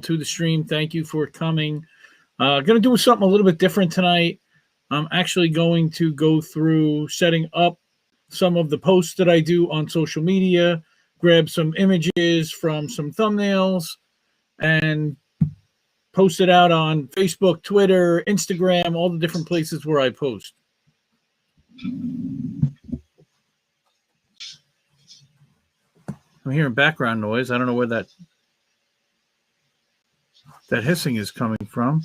to the stream. Thank you for coming. Going to do something a little bit different tonight. I'm actually going to go through setting up some of the posts that I do on social media, grab some images from some thumbnails, and post it out on Facebook, Twitter, Instagram, all the different places where I post. I'm hearing background noise. I don't know where that hissing is coming from.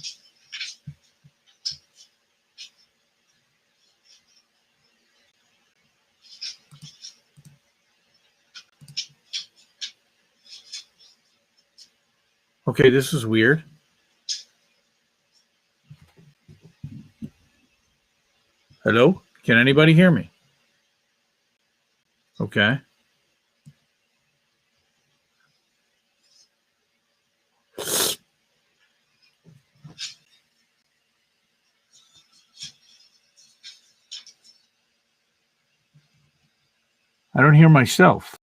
Okay, this is weird. Hello? Can anybody hear me? Okay. I don't hear myself.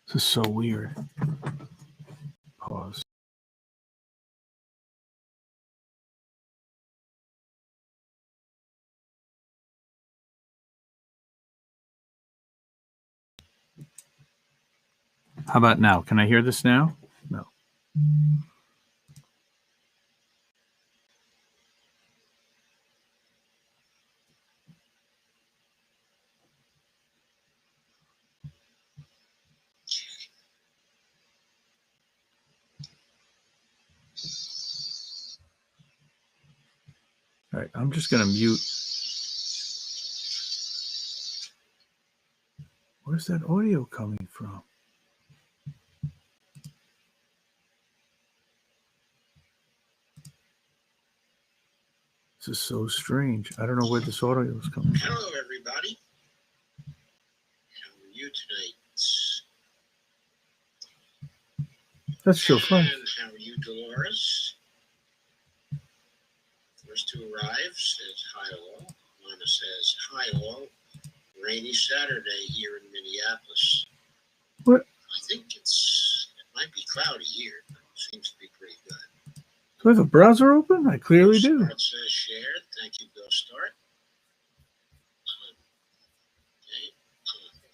This is so weird. Pause. How about now? Can I hear this now? No. All right, I'm just going to mute. Where's that audio coming from? This is so strange. I don't know where this audio is coming from. Hello, everybody. How are you tonight? That's so fun. And how are you, Dolores? First to arrive says hi all. Lana says hi all. Rainy Saturday here in Minneapolis. What? I think it might be cloudy here, but it seems to be pretty good. Do I have a browser open? I clearly do. Start says shared. Thank you, Go Start. Okay.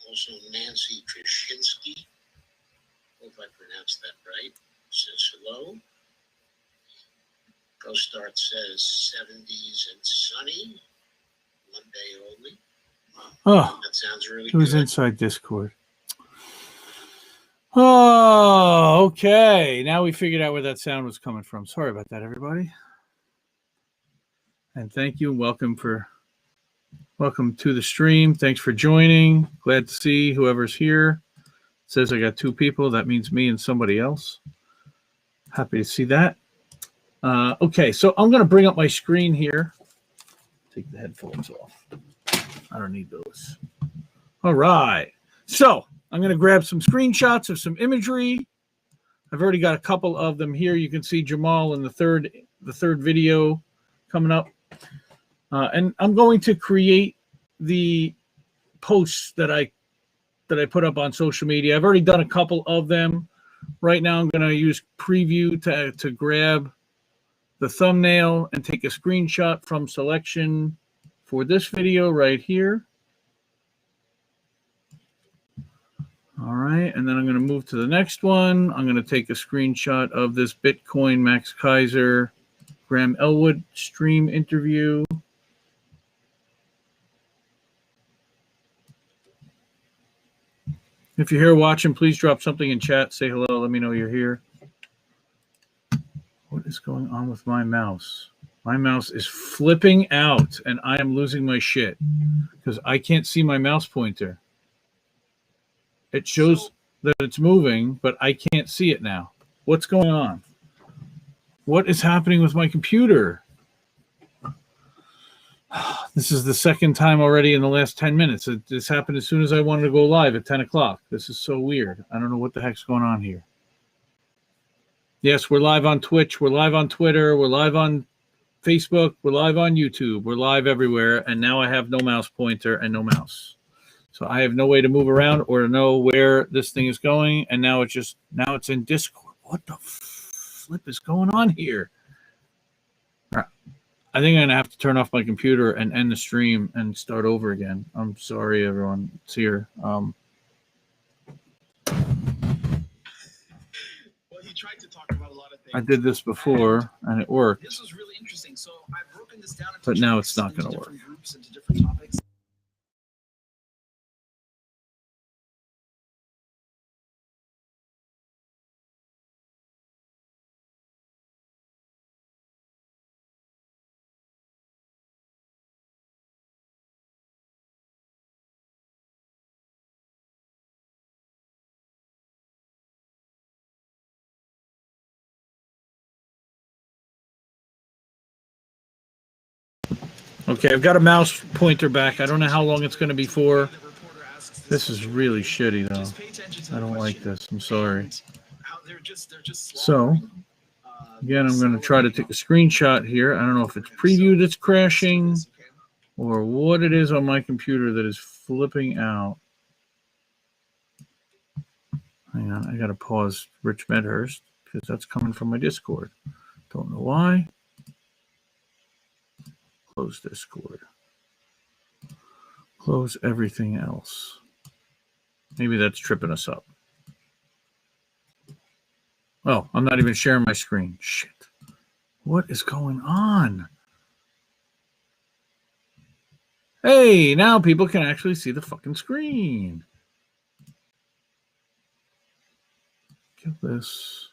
Also, Nancy Krashinsky. Hope I pronounced that right. Says hello. Go Start says 70s and sunny. One day only. Oh, that sounds really it was good. inside Discord. Oh, okay. Now we figured out where that sound was coming from. Sorry about that, everybody. And thank you and welcome to the stream. Thanks for joining. Glad to see whoever's here. It says I got two people. That means me and somebody else. Happy to see that. Okay, so I'm going to bring up my screen here. Take the headphones off. I don't need those. All right. So I'm going to grab some screenshots of some imagery. I've already got a couple of them here. You can see Jamal in the third video coming up. And I'm going to create the posts that I put up on social media. I've already done a couple of them. Right now I'm going to use preview to grab the thumbnail and take a screenshot from selection for this video right here. All right, and then I'm going to move to the next one. I'm going to take a screenshot of this Bitcoin Max Kaiser Graham Elwood stream interview. If you're here watching, please drop something in chat. Say hello. Let me know you're here. What is going on with my mouse? My mouse is flipping out, and I am losing my shit because I can't see my mouse pointer. It shows that it's moving, but I can't see it now. What's going on? What is happening with my computer? This is the second time already in the last 10 minutes. This happened as soon as I wanted to go live at 10 o'clock. This is so weird. I don't know what the heck's going on here. Yes, we're live on Twitch. We're live on Twitter. We're live on Facebook. We're live on YouTube. We're live everywhere. And now I have no mouse pointer and no mouse. So I have no way to move around or know where this thing is going. And now it's in Discord. What the flip is going on here? All right. I think I'm going to have to turn off my computer and end the stream and start over again. I'm sorry, everyone. It's here. Well, he tried to talk about a lot of things. I did this before, and it worked. This was really interesting. So I've broken this down into But now it's not going to work. Groups, into different topics. Okay, I've got a mouse pointer back. I don't know how long it's going to be for. This is really shitty, though. I don't like this. I'm sorry. So, again, I'm going to try to take a screenshot here. I don't know if it's preview that's crashing or what it is on my computer that is flipping out. Hang on, I got to pause Rich Medhurst because that's coming from my Discord. Don't know why. Close Discord. Close everything else. Maybe that's tripping us up. Oh, I'm not even sharing my screen. Shit. What is going on? Hey, now people can actually see the fucking screen. Get this.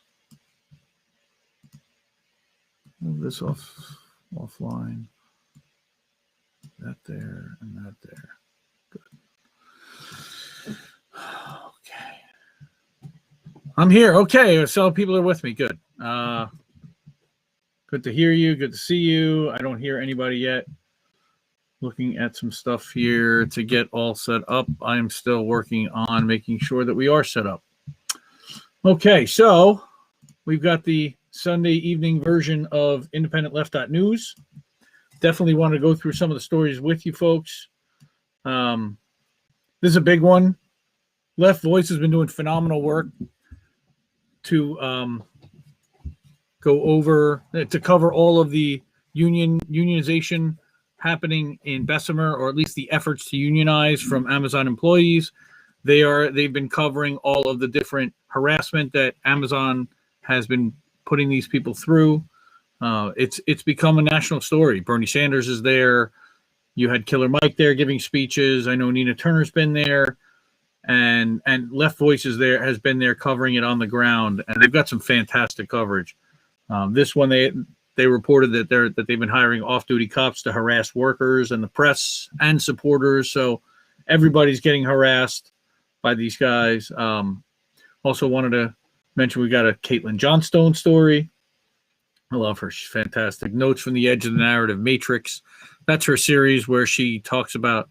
Move this offline. That there and that there. Good. Okay. I'm here. Okay. So people are with me. Good. Good to hear you. Good to see you. I don't hear anybody yet. Looking at some stuff here to get all set up. I'm still working on making sure that we are set up. Okay. So we've got the Sunday evening version of IndependentLeft.news. Definitely want to go through some of the stories with you folks. This is a big one. Left Voice has been doing phenomenal work to go over, to cover all of the unionization happening in Bessemer, or at least the efforts to unionize from Amazon employees. They've been covering all of the different harassment that Amazon has been putting these people through. It's become a national story. Bernie Sanders is there. You had Killer Mike there giving speeches. I know Nina Turner's been there, and Left Voice is there, has been there covering it on the ground, and they've got some fantastic coverage. This one they reported that they've been hiring off-duty cops to harass workers and the press and supporters. So everybody's getting harassed by these guys. Also wanted to mention we got a Caitlin Johnstone story. I love her. She's fantastic. Notes from the Edge of the Narrative Matrix. That's her series where she talks about,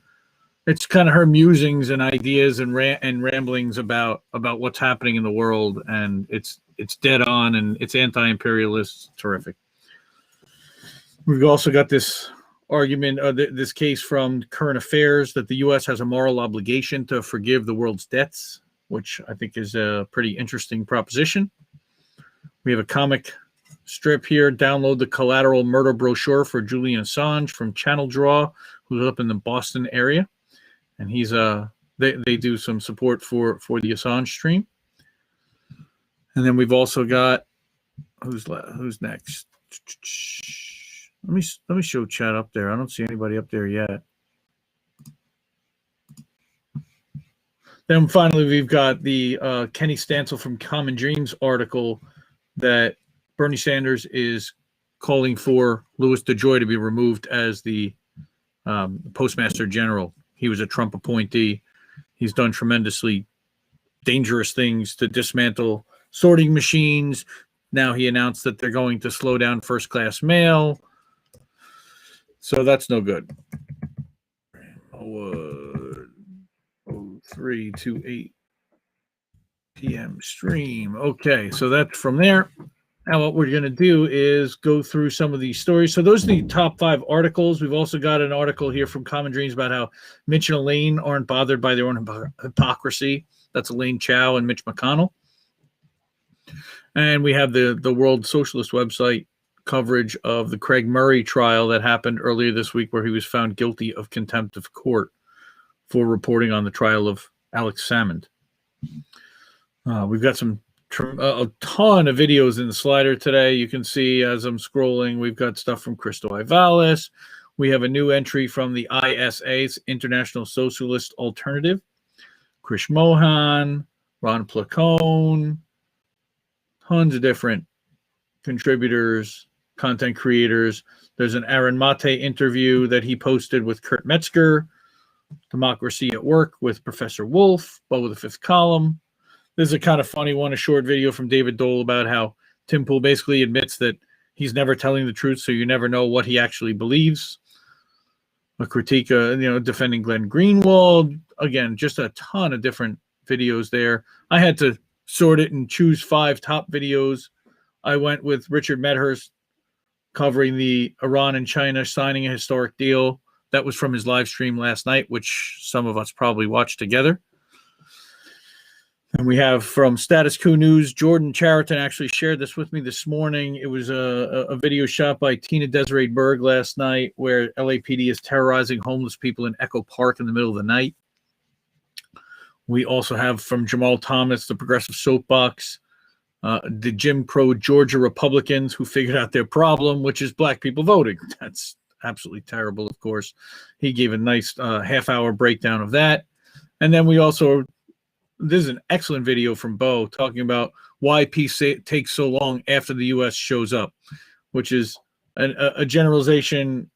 it's kind of her musings and ideas and ramblings about what's happening in the world, and it's dead on and it's anti-imperialist. Terrific. We've also got this argument, this case from Current Affairs that the U.S. has a moral obligation to forgive the world's debts, which I think is a pretty interesting proposition. We have a comic strip here. Download the Collateral Murder brochure for Julian Assange from Channel Draw, who's up in the Boston area, and he's they do some support for the Assange stream. And then we've also got who's next. Let me show chat up there. I don't see anybody up there yet. Then finally we've got the Kenny Stansel from Common Dreams article that Bernie Sanders is calling for Louis DeJoy to be removed as the Postmaster General. He was a Trump appointee. He's done tremendously dangerous things to dismantle sorting machines. Now he announced that they're going to slow down first-class mail. So that's no good. 0328 p.m. stream. Okay, so that's from there. Now what we're going to do is go through some of these stories. So those are the top 5 articles. We've also got an article here from Common Dreams about how Mitch and Elaine aren't bothered by their own hypocrisy. That's Elaine Chao and Mitch McConnell. And we have the World Socialist website coverage of the Craig Murray trial that happened earlier this week, where he was found guilty of contempt of court for reporting on the trial of Alex Salmond. We've got a ton of videos in the slider today. You can see as I'm scrolling, we've got stuff from Cristo Ivalis. We have a new entry from the ISA, International Socialist Alternative. Krish Mohan, Ron Placone, tons of different contributors, content creators. There's an Aaron Mate interview that he posted with Kurt Metzger, Democracy at Work with Professor Wolf, Bo with the Fifth Column. This is a kind of funny one, a short video from David Dole about how Tim Pool basically admits that he's never telling the truth, so you never know what he actually believes. A critique, defending Glenn Greenwald. Again, just a ton of different videos there. I had to sort it and choose 5 top videos. I went with Richard Medhurst covering the Iran and China signing a historic deal. That was from his live stream last night, which some of us probably watched together. And we have from Status Quo News, Jordan Chariton actually shared this with me this morning. It was a video shot by Tina Desiree Berg last night where LAPD is terrorizing homeless people in Echo Park in the middle of the night. We also have from Jamal Thomas, the Progressive Soapbox, the Jim Crow Georgia Republicans who figured out their problem, which is black people voting. That's absolutely terrible, of course. He gave a nice half-hour breakdown of that. And then we also... This is an excellent video from Bo talking about why peace takes so long after the U.S. shows up, which is a generalization.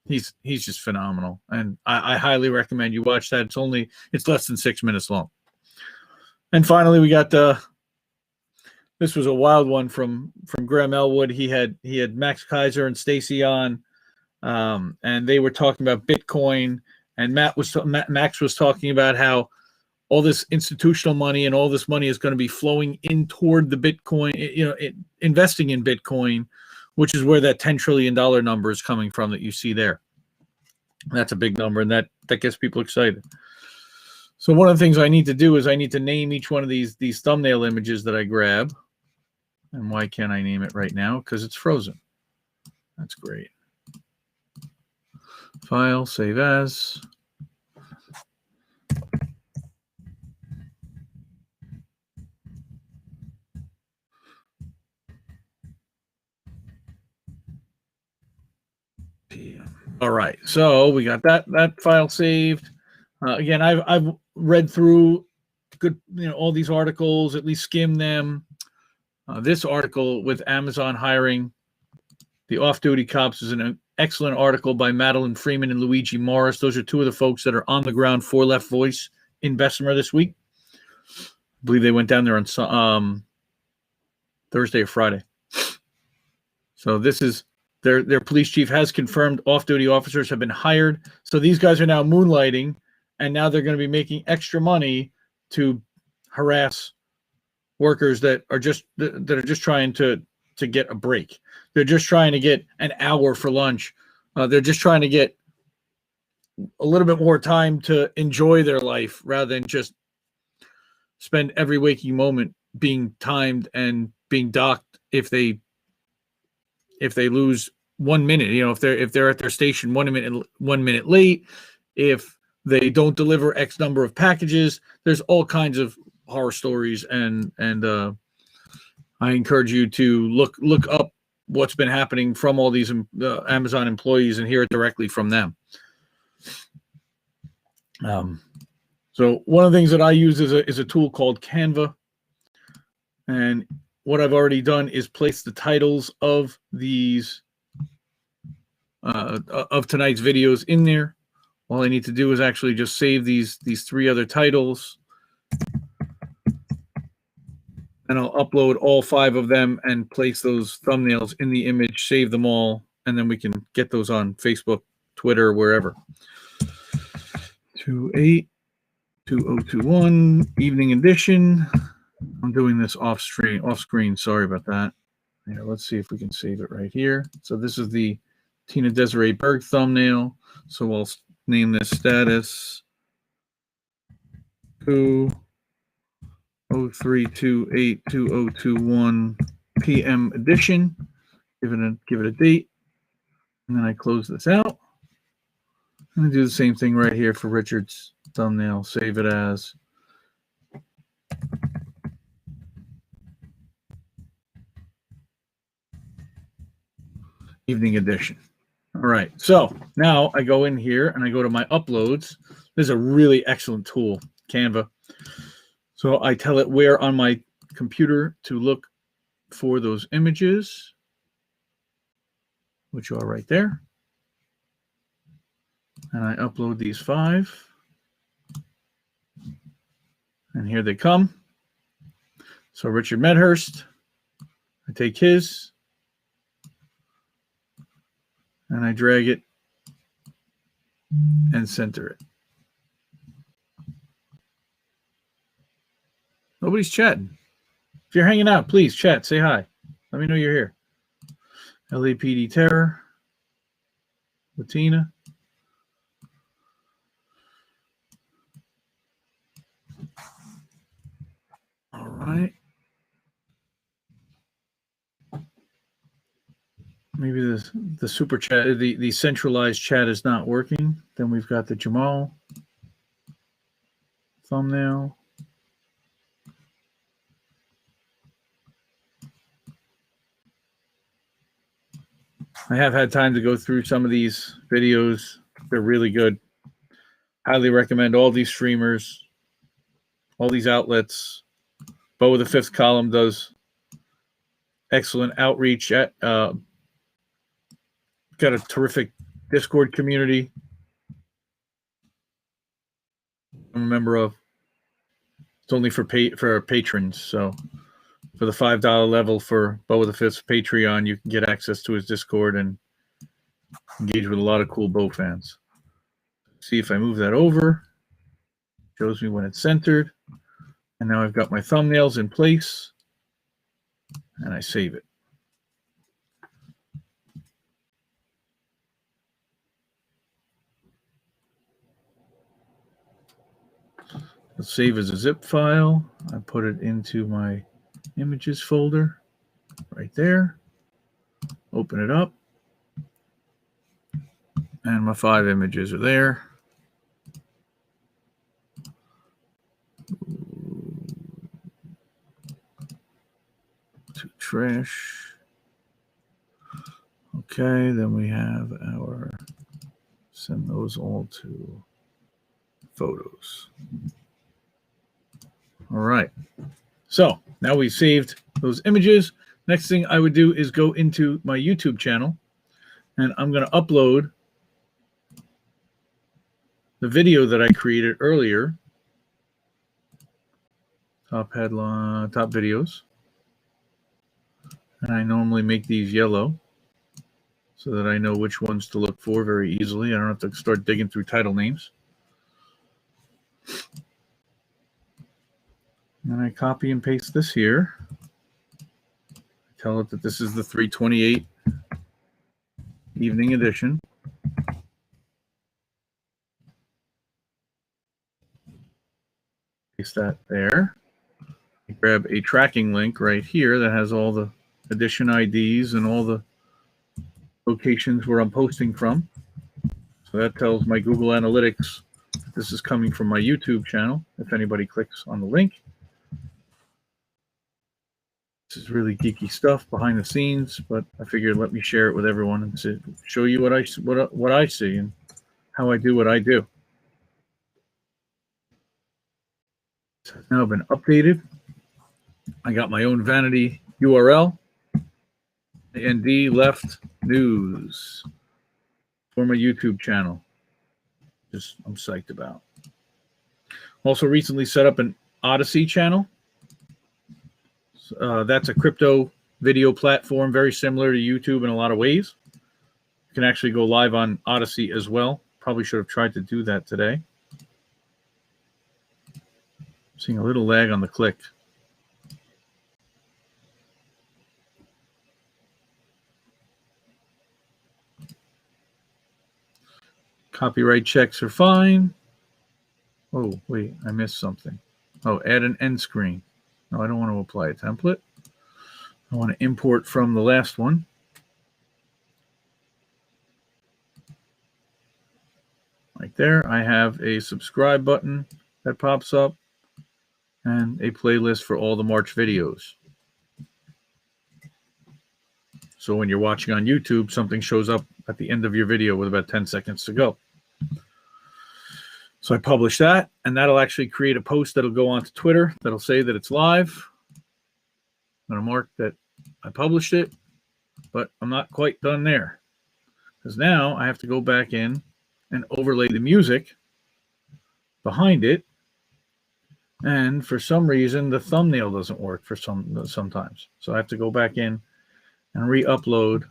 He's just phenomenal, and I highly recommend you watch that. It's less than 6 minutes long. And finally, we got this was a wild one from Graham Elwood. He had Max Kaiser and Stacy on, and they were talking about Bitcoin, and Max was talking about how all this institutional money and all this money is going to be flowing in toward the Bitcoin, investing in Bitcoin, which is where that $10 trillion number is coming from that you see there. That's a big number, and that gets people excited. So one of the things I need to do is I need to name each one of these thumbnail images that I grab. And why can't I name it right now? Because it's frozen. That's great. File, save as. All right, so we got that file saved. Again, I've read through all these articles, at least skim them. This article with Amazon hiring the off-duty cops is an excellent article by Madeline Freeman and Luigi Morris. Those are two of the folks that are on the ground for Left Voice in Bessemer this week. I believe they went down there on Thursday or Friday. So this is their police chief has confirmed off-duty officers have been hired. So these guys are now moonlighting, and now they're going to be making extra money to harass workers that are just trying to get a break. They're just trying to get an hour for lunch. They're just trying to get a little bit more time to enjoy their life rather than just spend every waking moment being timed and being docked if they lose 1 minute. If they're at their station 1 minute late, if they don't deliver X number of packages, there's all kinds of horror stories, and I encourage you to look up what's been happening from all these Amazon employees and hear it directly from them. So one of the things that I use is a tool called Canva, and what I've already done is place the titles of these of tonight's videos in there. All I need to do is actually just save these 3 other titles, and I'll upload all 5 of them and place those thumbnails in the image, save them all, and then we can get those on Facebook, Twitter, wherever. 282021 evening edition. I'm doing this off screen. Sorry about that. Here, let's see if we can save it right here. So this is the Tina Desiree Berg thumbnail. So we'll name this status. Who 03/28/2021 p.m. edition. Give it a date, and then I close this out. I'm going to do the same thing right here for Richard's thumbnail. Save it as evening edition. All right, so now I go in here and I go to my uploads. This is a really excellent tool, Canva. So I tell it where on my computer to look for those images, which are right there. And I upload these 5. And here they come. So Richard Medhurst, I take his, and I drag it and center it. Nobody's chatting. If you're hanging out, please chat. Say hi. Let me know you're here. LAPD Terror. Latina. All right. Maybe the super chat, the centralized chat is not working. Then we've got the Jamal thumbnail. I have had time to go through some of these videos. They're really good. Highly recommend all these streamers, all these outlets. Bo of the Fifth Column does excellent outreach. Got a terrific Discord community I'm a member of. It's only for patrons, so for the $5 level for Bo of the Fifth's Patreon, you can get access to his Discord and engage with a lot of cool Bo fans. See if I move that over. Shows me when it's centered. And now I've got my thumbnails in place. And I save it. Let's save as a zip file. I put it into my images folder right there. Open it up. And my 5 images are there. To trash. Okay, then we have our, send those all to photos. All right. So now we've saved those images. Next thing I would do is go into my YouTube channel, and I'm going to upload the video that I created earlier. Top headline, top videos. And I normally make these yellow so that I know which ones to look for very easily. I don't have to start digging through title names. And I copy and paste this here. Tell it that this is the 3/28 evening edition. Paste that there. I grab a tracking link right here that has all the edition IDs and all the locations where I'm posting from. So that tells my Google Analytics that this is coming from my YouTube channel, if anybody clicks on the link. This is really geeky stuff behind the scenes, but I figured let me share it with everyone and show you what I see and how I do what I do. It's now been updated. I got my own vanity URL, IndependentLeft.news, for my YouTube channel. I'm psyched about. Also recently set up an Odyssey channel. That's a crypto video platform, very similar to YouTube in a lot of ways. You can actually go live on Odyssey as well. Probably should have tried to do that today. Seeing a little lag on the click. Copyright checks are fine. Oh, wait, I missed something. Oh, add an end screen. No, I don't want to apply a template. I want to import from the last one. Right there, I have a subscribe button that pops up and a playlist for all the March videos. So when you're watching on YouTube, something shows up at the end of your video with about 10 seconds to go. So I publish that, and that'll actually create a post that'll go onto Twitter that'll say that it's live. I'm going to mark that I published it, but I'm not quite done there. Because now I have to go back in and overlay the music behind it. And for some reason, the thumbnail doesn't work for sometimes. So I have to go back in and re-upload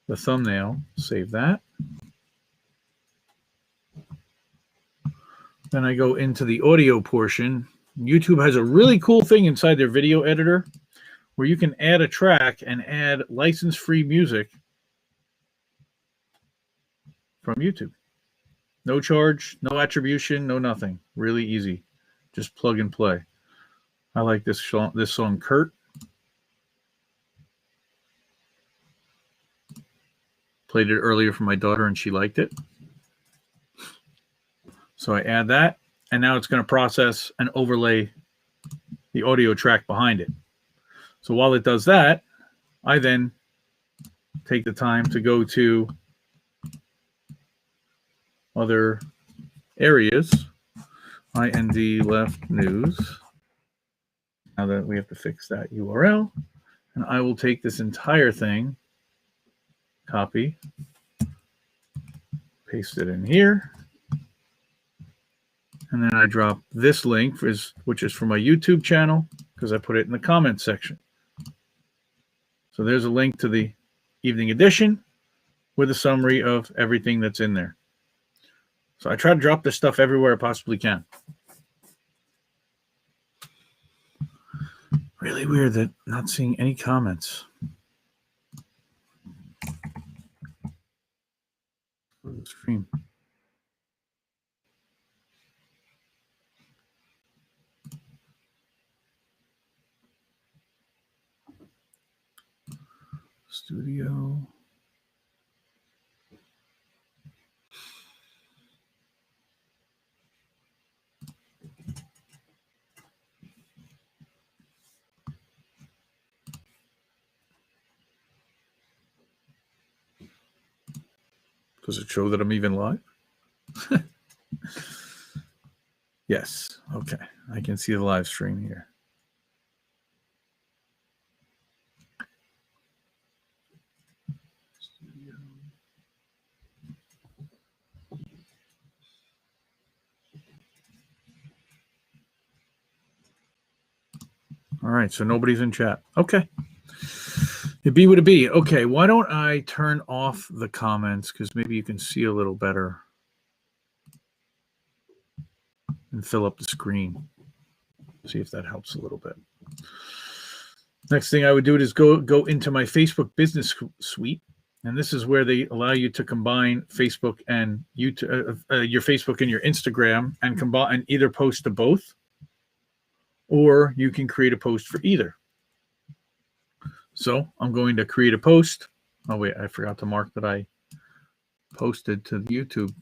the thumbnail. Save that. Then I go into the audio portion. YouTube has a really cool thing inside their video editor where you can add a track and add license-free music from YouTube. No charge, no attribution, no nothing. Really easy. Just plug and play. I like this song, Kurt. Played it earlier for my daughter and she liked it. So I add that, and now it's going to process and overlay the audio track behind it. So while it does that, I then take the time to go to other areas, IndependentLeft.news. Now that we have to fix that URL, and I will take this entire thing, copy, paste it in here. And then I drop this link, which is for my YouTube channel, because I put it in the comments section. So there's a link to the evening edition with a summary of everything that's in there. So I try to drop this stuff everywhere I possibly can. Really weird that not seeing any comments. Stream. Studio. Does it show that I'm even live? Yes. Okay. I can see the live stream here. All right, so nobody's in chat. Okay. It be what it be. Okay, why don't I turn off the comments because maybe you can see a little better and fill up the screen. See if that helps a little bit. Next thing I would do is go into my Facebook business suite, and this is where they allow you to combine Facebook and YouTube, your Facebook and your Instagram, and combine and either post to both, or you can create a post for either. So I'm going to create a post. Oh, wait, I forgot to mark that I posted to the YouTube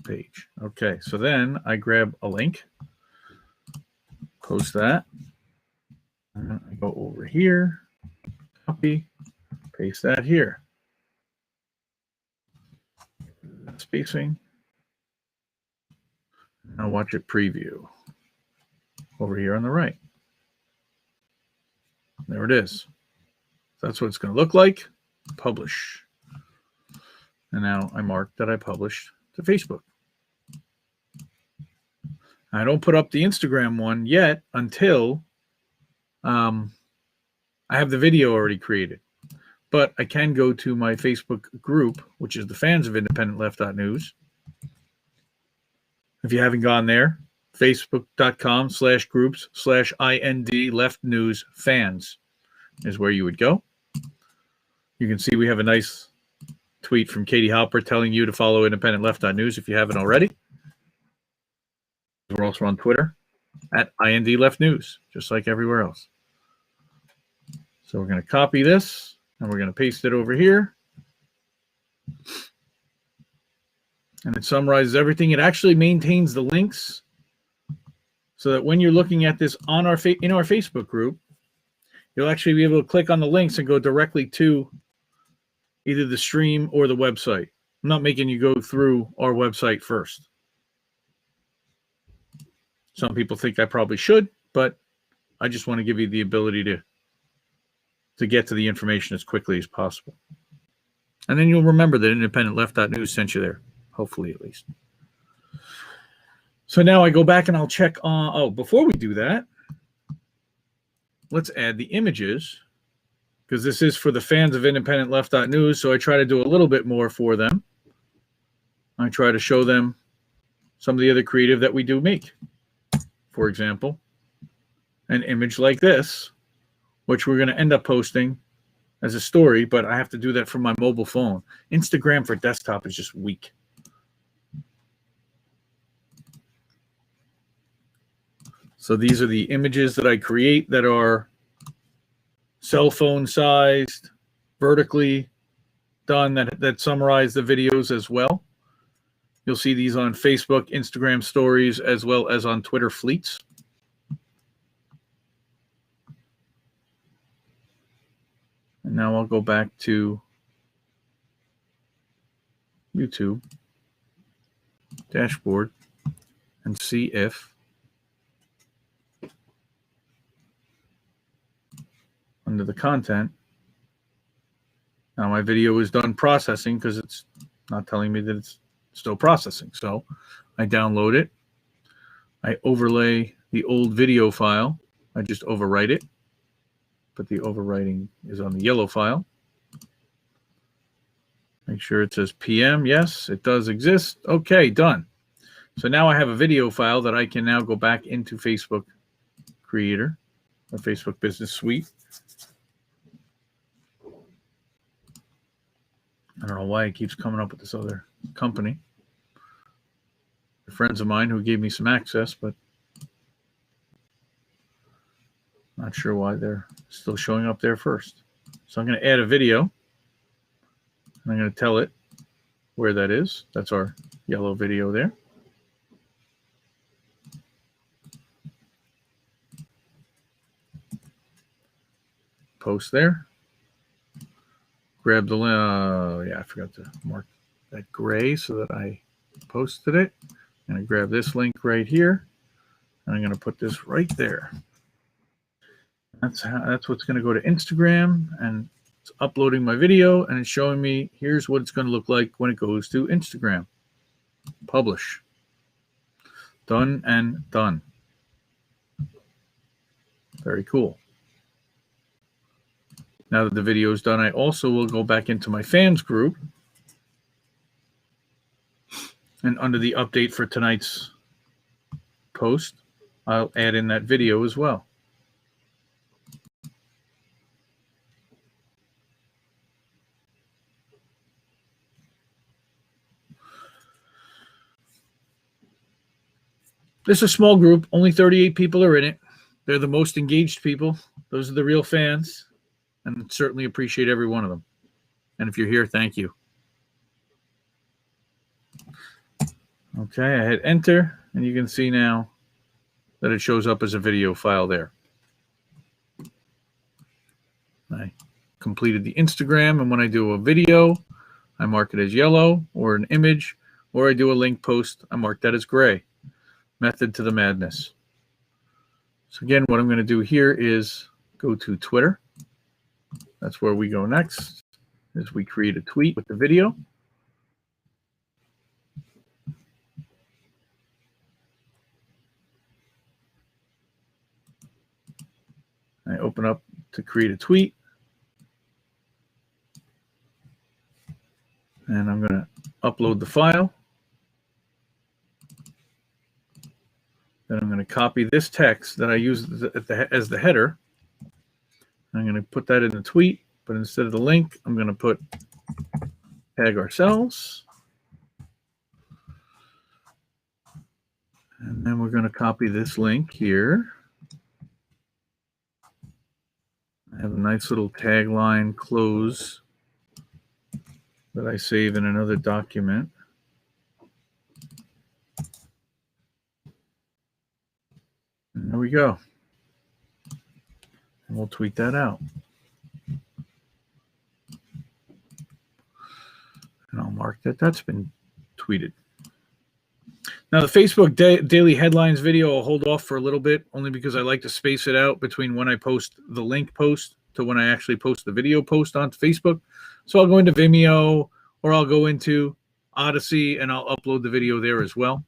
page. Okay, so then I grab a link, post that. And I go over here, copy, paste that here. Spacing. Now watch it preview. Over here on the right. There it is. That's what it's going to look like. Publish. And now I mark that I published to Facebook. I don't put up the Instagram one yet until I have the video already created. But I can go to my Facebook group, which is the fans of IndependentLeft.news. If you haven't gone there, facebook.com/groups/IndLeftNews fans is where you would go. You can see we have a nice tweet from Katie Halper telling you to follow IndependentLeft.news if you haven't already. We're also on Twitter. at IndependentLeft.news, just like everywhere else. So we're going to copy this and we're going to paste it over here. And it summarizes everything. It actually maintains the links so that when you're looking at this on in our Facebook group, you'll actually be able to click on the links and go directly to either the stream or the website. I'm not making you go through our website first. Some people think I probably should, but I just want to give you the ability to get to the information as quickly as possible. And then you'll remember that IndependentLeft.news sent you there, hopefully at least. So now I go back and I'll check on, before we do that, let's add the images, because this is for the fans of IndependentLeft.news, so I try to do a little bit more for them. I try to show them some of the other creative that we do make. For example, an image like this, which we're going to end up posting as a story, but I have to do that from my mobile phone. Instagram for desktop is just weak. So these are the images that I create that are cell phone sized, vertically done, that summarize the videos as well. You'll see these on Facebook, Instagram stories, as well as on Twitter fleets. And now I'll go back to YouTube dashboard and see if under the content, now my video is done processing because it's not telling me that it's still processing. So I download it. I overlay the old video file. I just overwrite it, but the overwriting is on the yellow file. Make sure it says PM. Yes, it does exist. Okay, done. So now I have a video file that I can now go back into Facebook Creator or Facebook Business Suite. I don't know why it keeps coming up with this other company. They're friends of mine who gave me some access, but not sure why they're still showing up there first. So I'm going to add a video. And I'm going to tell it where that is. That's our yellow video there. Post there. Grab the, I forgot to mark that gray so that I posted it. I'm going to grab this link right here. And I'm going to put this right there. That's what's going to go to Instagram, and it's uploading my video, and it's showing me here's what it's going to look like when it goes to Instagram. Publish. Done and done. Very cool. Now that the video is done, I also will go back into my fans group, and under the update for tonight's post, I'll add in that video as well. This is a small group. Only 38 people are in it. They're the most engaged people. Those are the real fans. And certainly appreciate every one of them. And if you're here, thank you. Okay, I hit enter, and you can see now that it shows up as a video file there. I completed the Instagram, and when I do a video, I mark it as yellow, or an image, or I do a link post, I mark that as gray. Method to the madness. So again, what I'm going to do here is go to Twitter. That's where we go next, is we create a tweet with the video. I open up to create a tweet. And I'm going to upload the file. Then I'm going to copy this text that I use as the header. I'm going to put that in the tweet, but instead of the link, I'm going to put tag ourselves. And then we're going to copy this link here. I have a nice little tagline close that I save in another document. And there we go. And we'll tweet that out. And I'll mark that that's been tweeted. Now, the Facebook daily headlines video, I'll hold off for a little bit, only because I like to space it out between when I post the link post to when I actually post the video post onto Facebook. So I'll go into Vimeo, or I'll go into Odyssey, and I'll upload the video there as well.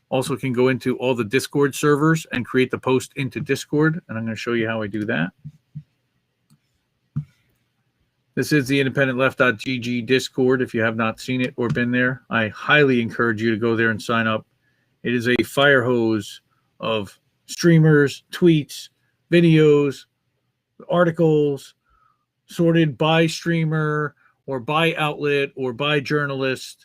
Also can go into all the Discord servers and create the post into Discord, and I'm going to show you how I do that. This is the IndependentLeft.gg Discord. If you have not seen it or been there, I highly encourage you to go there and sign up. It is a fire hose of streamers, tweets, videos, articles, sorted by streamer or by outlet or by journalist.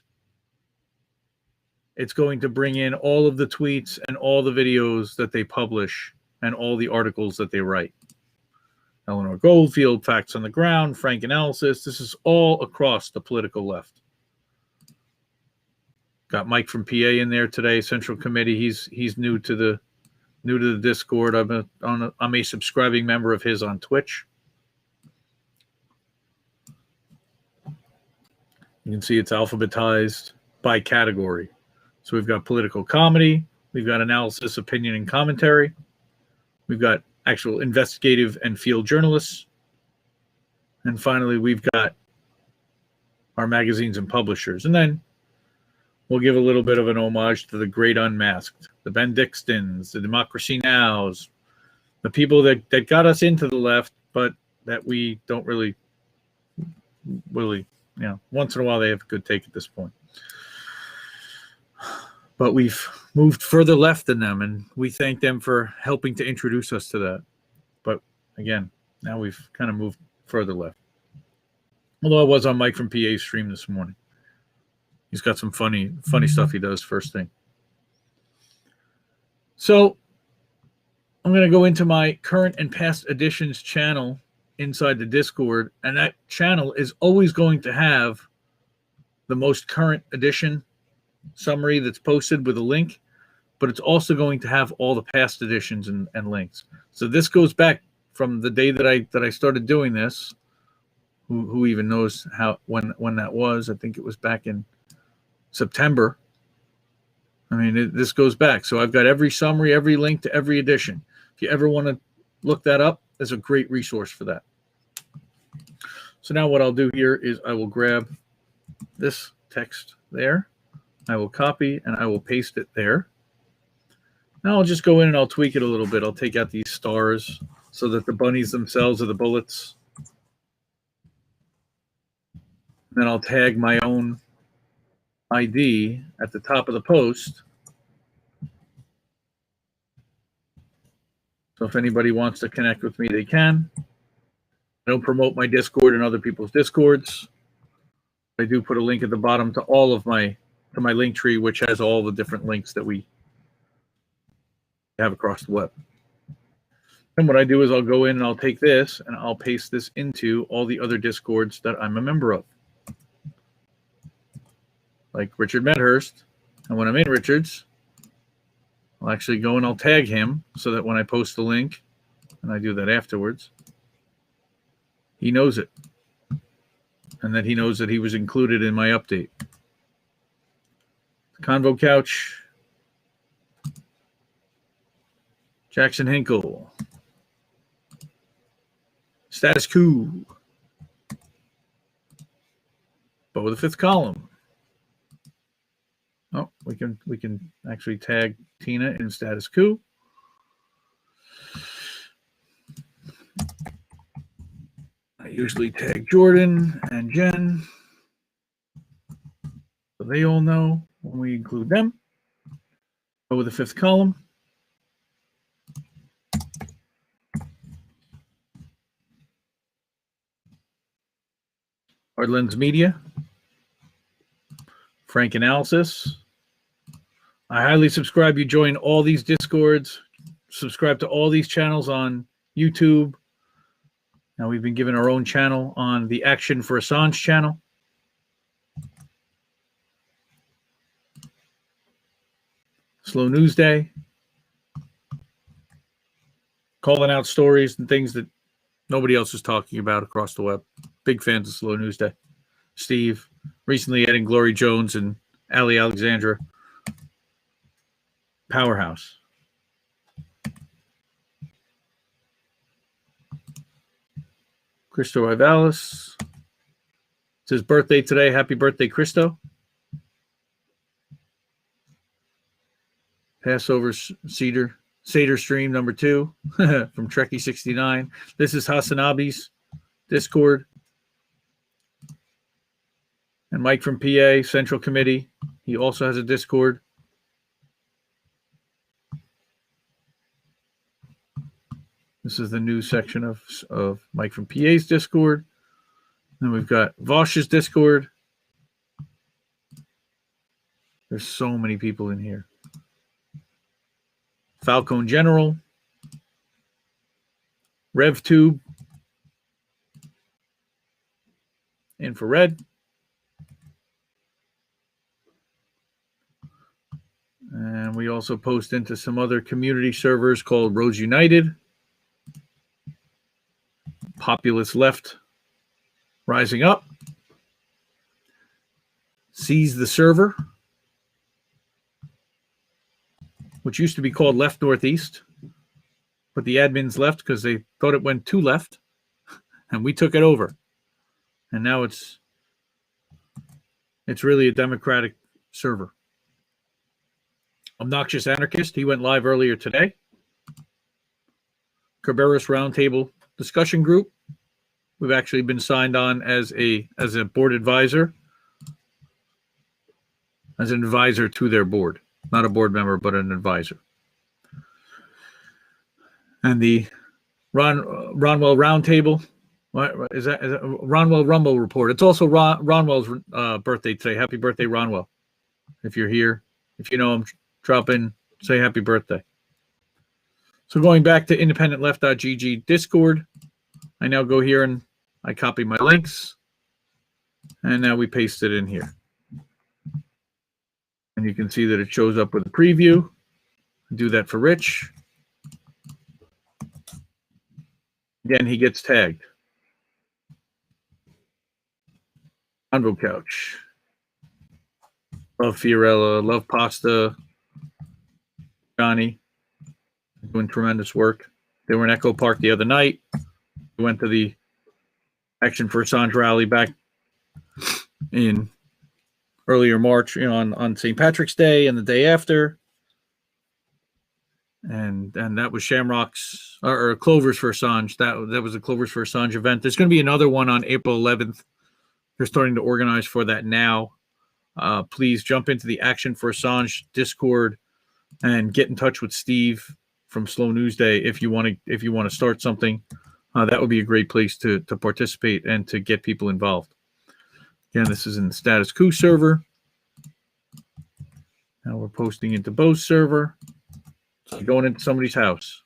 It's going to bring in all of the tweets and all the videos that they publish and all the articles that they write. Eleanor Goldfield, Facts on the Ground, Frank Analysis. This is all across the political left. Got Mike from PA in there today, Central Committee. He's new to the Discord. I'm a subscribing member of his on Twitch. You can see it's alphabetized by category. So we've got political comedy, we've got analysis, opinion, and commentary. We've got actual investigative and field journalists. And finally, we've got our magazines and publishers. And then we'll give a little bit of an homage to the great unmasked, the Ben Dixtons, the Democracy Nows, the people that got us into the left, but that we don't really, once in a while they have a good take at this point. But we've moved further left than them, and we thank them for helping to introduce us to that. But again, now we've kind of moved further left. Although I was on Mike from PA's stream this morning. He's got some funny stuff he does first thing. So I'm going to go into my current and past editions channel inside the Discord, and that channel is always going to have the most current edition summary that's posted with a link, but it's also going to have all the past editions and links. So this goes back from the day that I started doing this. Who even knows when that was? I think it was back in September. I mean, this goes back. So I've got every summary, every link to every edition. If you ever want to look that up, there's a great resource for that. So now what I'll do here is I will grab this text there. I will copy and I will paste it there. Now I'll just go in and I'll tweak it a little bit. I'll take out these stars so that the bunnies themselves are the bullets. Then I'll tag my own ID at the top of the post. So if anybody wants to connect with me, they can. I don't promote my Discord and other people's Discords. I do put a link at the bottom to all of my link tree, which has all the different links that we have across the web. And what I do is I'll go in and I'll take this and I'll paste this into all the other Discords that I'm a member of. Like Richard Medhurst. And when I'm in Richard's, I'll actually go and I'll tag him so that when I post the link, and I do that afterwards, he knows it. And that he knows that he was included in my update. Convo Couch, Jackson Hinkle, Status Quo, Bo the Fifth Column. Oh, we can actually tag Tina in Status Quo. I usually tag Jordan and Jen, so they all know when we include them. Over the Fifth Column. Hard Lens Media. Frank Analysis. I highly subscribe you join all these Discords, subscribe to all these channels on YouTube. Now we've been given our own channel on the Action for Assange channel. Slow News Day. Calling out stories and things that nobody else is talking about across the web. Big fans of Slow News Day. Steve, recently adding Glory Jones and Ali Alexandra. Powerhouse. Christo Ivalis. It's his birthday today. Happy birthday, Christo. Passover Seder stream number 2 from Trekkie69. This is Hasanabi's Discord. And Mike from PA, Central Committee. He also has a Discord. This is the news section of Mike from PA's Discord. Then we've got Vosh's Discord. There's so many people in here. Falcone General. RevTube. Infrared. And we also post into some other community servers called Roads United. Populist Left Rising Up. Seize the Server, which used to be called Left Northeast, but the admins left because they thought it went too left, and we took it over. And now it's really a democratic server. Obnoxious Anarchist, he went live earlier today. Kerberos Roundtable Discussion Group. We've actually been signed on as a board advisor, as an advisor to their board. Not a board member, but an advisor. And the Ronwell Roundtable, what is that Ronwell Rumble Report. It's also Ronwell's birthday today. Happy birthday, Ronwell. If you're here, if you know him, drop in, say happy birthday. So going back to IndependentLeft.gg Discord, I now go here and I copy my links, and now we paste it in here. And you can see that it shows up with a preview. Do that for Rich. Again, he gets tagged. Convo Couch. Love Fiorella, love Pasta. Johnny, doing tremendous work. They were in Echo Park the other night. We went to the Action for Assange rally back in earlier March, on St. Patrick's Day and the day after. And that was Shamrock's or Clovers for Assange. That was the Clovers for Assange event. There's going to be another one on April 11th. They're starting to organize for that now. Please jump into the Action for Assange Discord and get in touch with Steve from Slow News Day if you want to start something. That would be a great place to participate and to get people involved. Again, this is in the Status Quo server. Now we're posting into Bo's server. So going into somebody's house.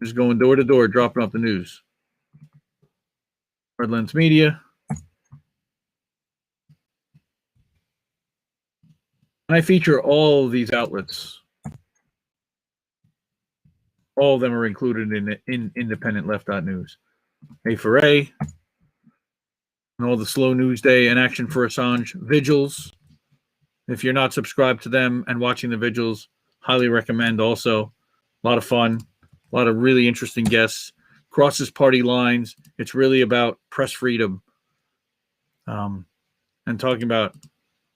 Just going door to door, dropping off the news. Red Lens Media. And I feature all of these outlets. All of them are included in IndependentLeft.news. A4A, and all the Slow News Day and Action for Assange vigils. If you're not subscribed to them and watching the vigils, highly recommend also. A lot of fun, a lot of really interesting guests. Crosses party lines. It's really about press freedom and talking about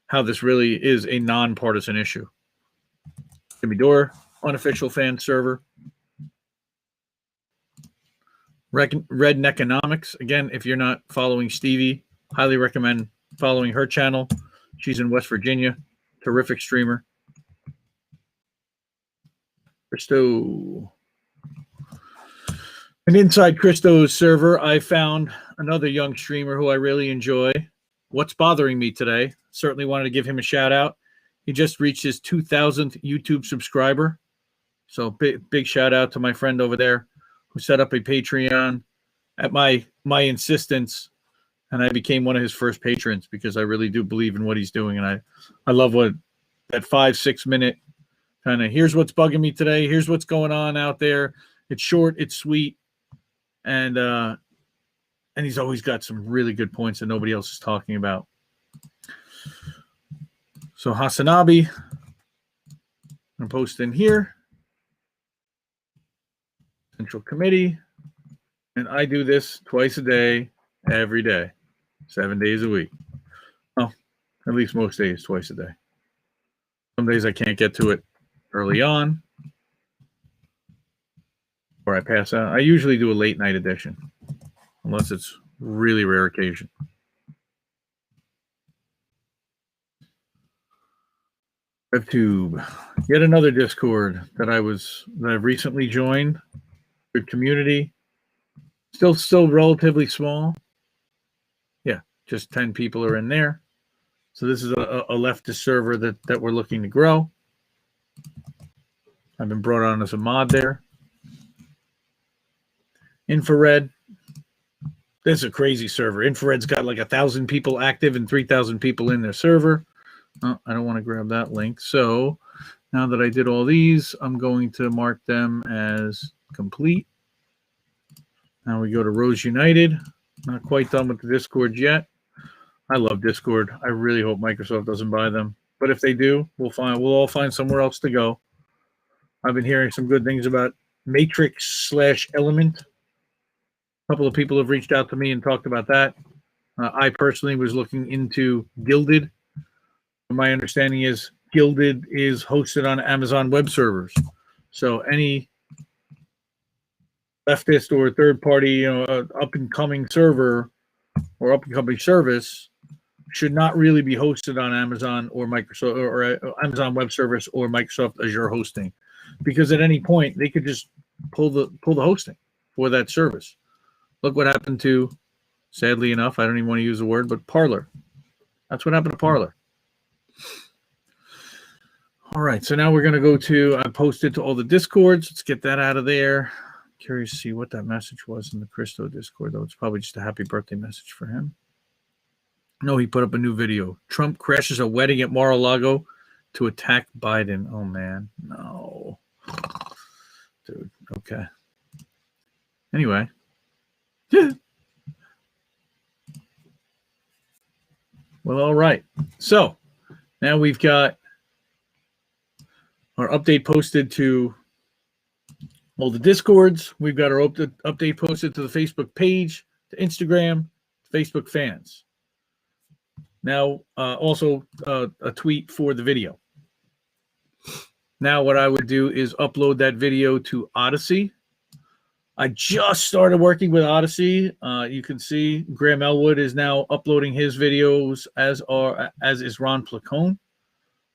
how this really is a nonpartisan issue. Jimmy Dore, unofficial fan server. Red Economics. Again, if you're not following Stevie, highly recommend following her channel. She's in West Virginia. Terrific streamer. Christo. And inside Christo's server, I found another young streamer who I really enjoy. What's bothering me today? Certainly wanted to give him a shout out. He just reached his 2,000th YouTube subscriber. So big shout out to my friend over there who set up a Patreon at my insistence, and I became one of his first patrons because I really do believe in what he's doing, and I love what that 5-6 minute kind of, here's what's bugging me today, here's what's going on out there. It's short, it's sweet, and he's always got some really good points that nobody else is talking about. So Hasanabi, I'm gonna post in here. Central Committee, and I do this twice a day, every day, 7 days a week. Well, at least most days, twice a day. Some days I can't get to it early on, or I pass out. I usually do a late night edition, unless it's really rare occasion. RevTube, yet another Discord that I've recently joined. Good community, still relatively small. Yeah, just 10 people are in there. So this is a leftist server that we're looking to grow. I've been brought on as a mod there. Infrared, this is a crazy server. Infrared's got like 1,000 people active and 3,000 people in their server. Oh, I don't want to grab that link. So now that I did all these, I'm going to mark them as complete. Now we go to Rose United. Not quite done with the Discord yet. I love Discord. I really hope Microsoft doesn't buy them. But if they do, we'll all find somewhere else to go. I've been hearing some good things about Matrix/Element. A couple of people have reached out to me and talked about that. I personally was looking into Gilded. My understanding is Gilded is hosted on Amazon Web Servers. So any leftist or third-party, up-and-coming server or up-and-coming service should not really be hosted on Amazon or Microsoft or Amazon Web Service or Microsoft Azure hosting, because at any point they could just pull the hosting for that service. Look what happened to, sadly enough, I don't even want to use the word, but Parler. That's what happened to Parler. All right, so now we're going to go to, I posted to all the Discords. Let's get that out of there. Curious to see what that message was in the Christo Discord, though. It's probably just a happy birthday message for him. No, he put up a new video. Trump crashes a wedding at Mar-a-Lago to attack Biden. Oh, man. No. Dude, okay. Anyway. Well, all right. So now we've got our update posted to all the Discords. We've got our update posted to the Facebook page, to Instagram, to Facebook fans. Now, also a tweet for the video. Now, what I would do is upload that video to Odyssey. I just started working with Odyssey. You can see Graham Elwood is now uploading his videos, as is Ron Placone.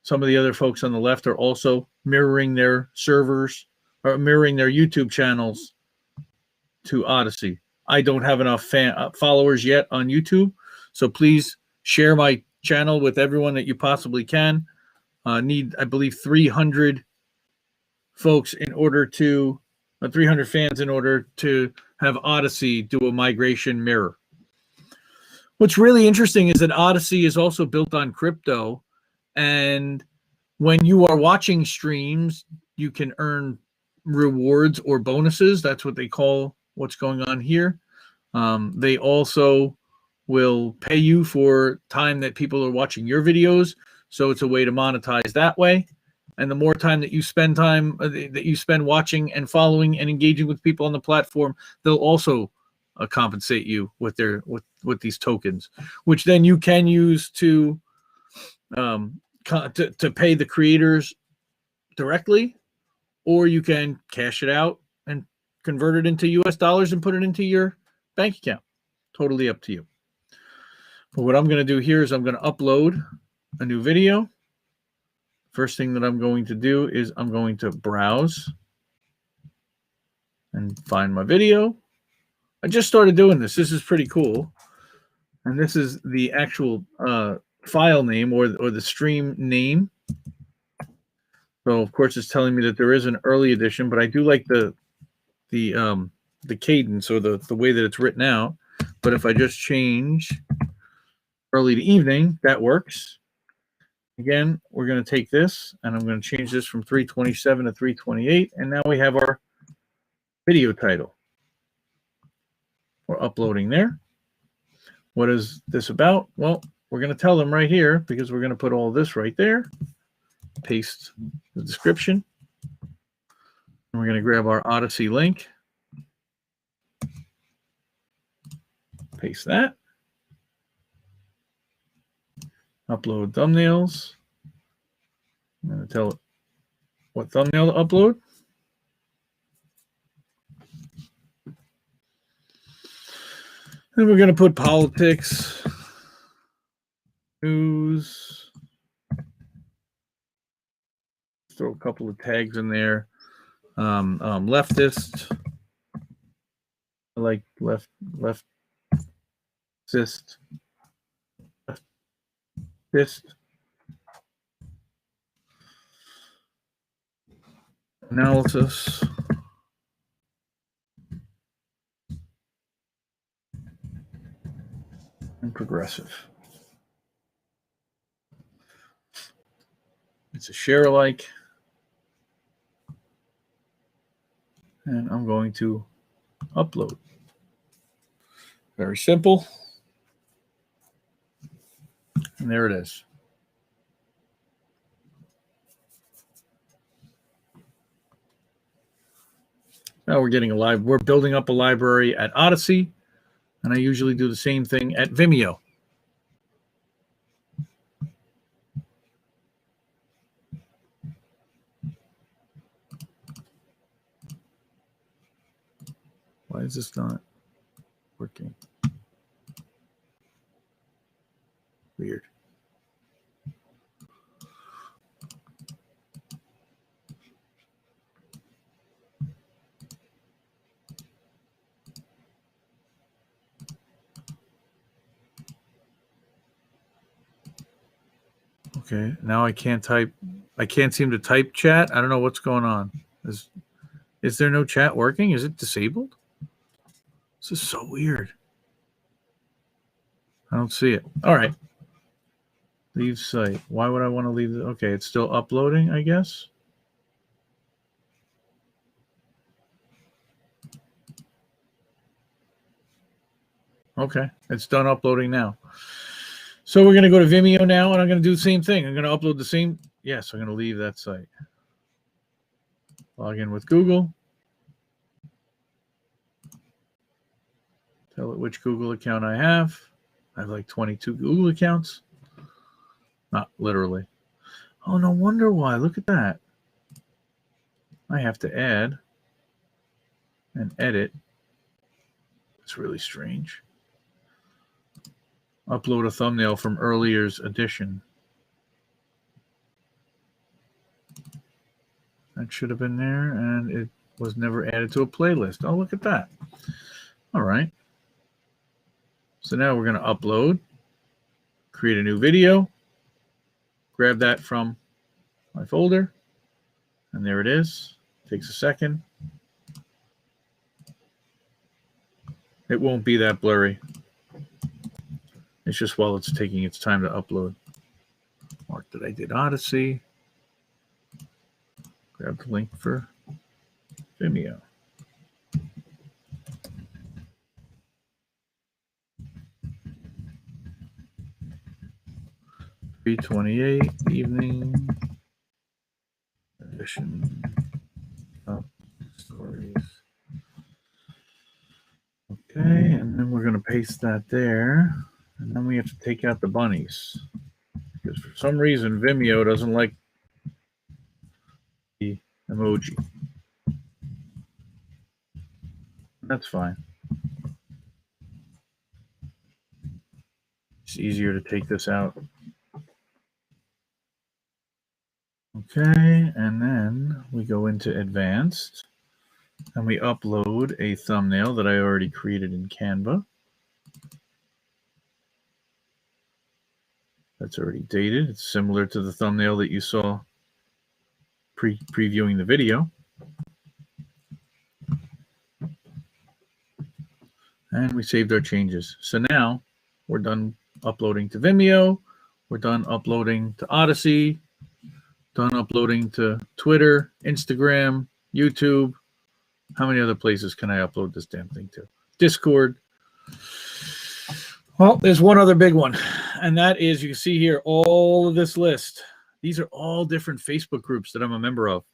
Some of the other folks on the left are also mirroring their servers or mirroring their YouTube channels to Odyssey. I don't have enough followers yet on YouTube, so please share my channel with everyone that you possibly can. Need, I believe, 300 folks in order to 300 fans in order to have Odyssey do a migration mirror. What's really interesting is that Odyssey is also built on crypto, and when you are watching streams, you can earn rewards or bonuses. That's what they call what's going on here. They also will pay you for time that people are watching your videos, so it's a way to monetize that way. And the more time that you spend watching and following and engaging with people on the platform, they'll also compensate you with these tokens, which then you can use to pay the creators directly, or you can cash it out and convert it into US dollars and put it into your bank account. Totally up to you. But what I'm going to do here is I'm going to upload a new video. First thing that I'm going to do is I'm going to browse and find my video. I just started doing this. This is pretty cool. And this is the actual file name or the stream name So of course it's telling me that there is an early edition, but I do like the cadence or the way that it's written out. But if I just change early to evening, that works. Again, we're going to take this and I'm going to change this from 327 to 328. And now we have our video title. We're uploading there. What is this about? Well, we're going to tell them right here because we're going to put all this right there. Paste the description. And we're going to grab our Odyssey link. Paste that. Upload thumbnails. I'm going to tell it what thumbnail to upload. And we're going to put politics, news, throw a couple of tags in there. Leftist, I like leftist, analysis, and progressive. It's a share alike. And I'm going to upload. Very simple. And there it is. Now we're getting we're building up a library at Odyssey, and I usually do the same thing at Vimeo. Why is this not working? Weird. Okay, now I can't type. I can't seem to type chat. I don't know what's going on. Is there no chat working? Is it disabled? This is so weird. I don't see it. All right. Leave site. Why would I want to leave it? Okay, it's still uploading, I guess. Okay, it's done uploading now. So we're going to go to Vimeo now, and I'm going to do the same thing. I'm going to upload the same. Yes, I'm going to leave that site. Log in with Google. Tell it which Google account I have. I have like 22 Google accounts. Not literally. Oh, no wonder why. Look at that. I have to add and edit. It's really strange. Upload a thumbnail from earlier's edition. That should have been there, and it was never added to a playlist. Oh, look at that. All right. So now we're going to upload, create a new video, grab that from my folder, and there it is. Takes a second. It won't be that blurry. It's just while it's taking its time to upload. Mark that I did Odyssey. Grab the link for Vimeo. $3:28 evening edition of stories. Okay, and then we're going to paste that there. And then we have to take out the bunnies. Because for some reason, Vimeo doesn't like the emoji. That's fine. It's easier to take this out. Okay, and then we go into advanced and we upload a thumbnail that I already created in Canva. That's already dated. It's similar to the thumbnail that you saw previewing the video. And we saved our changes. So now we're done uploading to Vimeo. We're done uploading to Odyssey. Done uploading to Twitter, Instagram, YouTube. How many other places can I upload this damn thing to? Discord. Well, there's one other big one, and that is, you can see here, all of this list. These are all different Facebook groups that I'm a member of,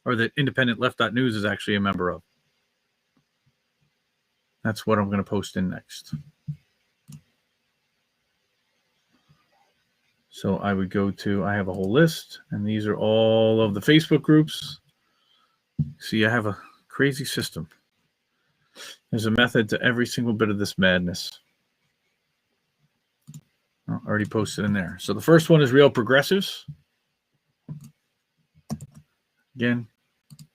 or that IndependentLeft.news is actually a member of. That's what I'm going to post in next. So I would go to, I have a whole list, and these are all of the Facebook groups. See, I have a crazy system. There's a method to every single bit of this madness. Oh, already posted in there. So the first one is Real Progressives. Again,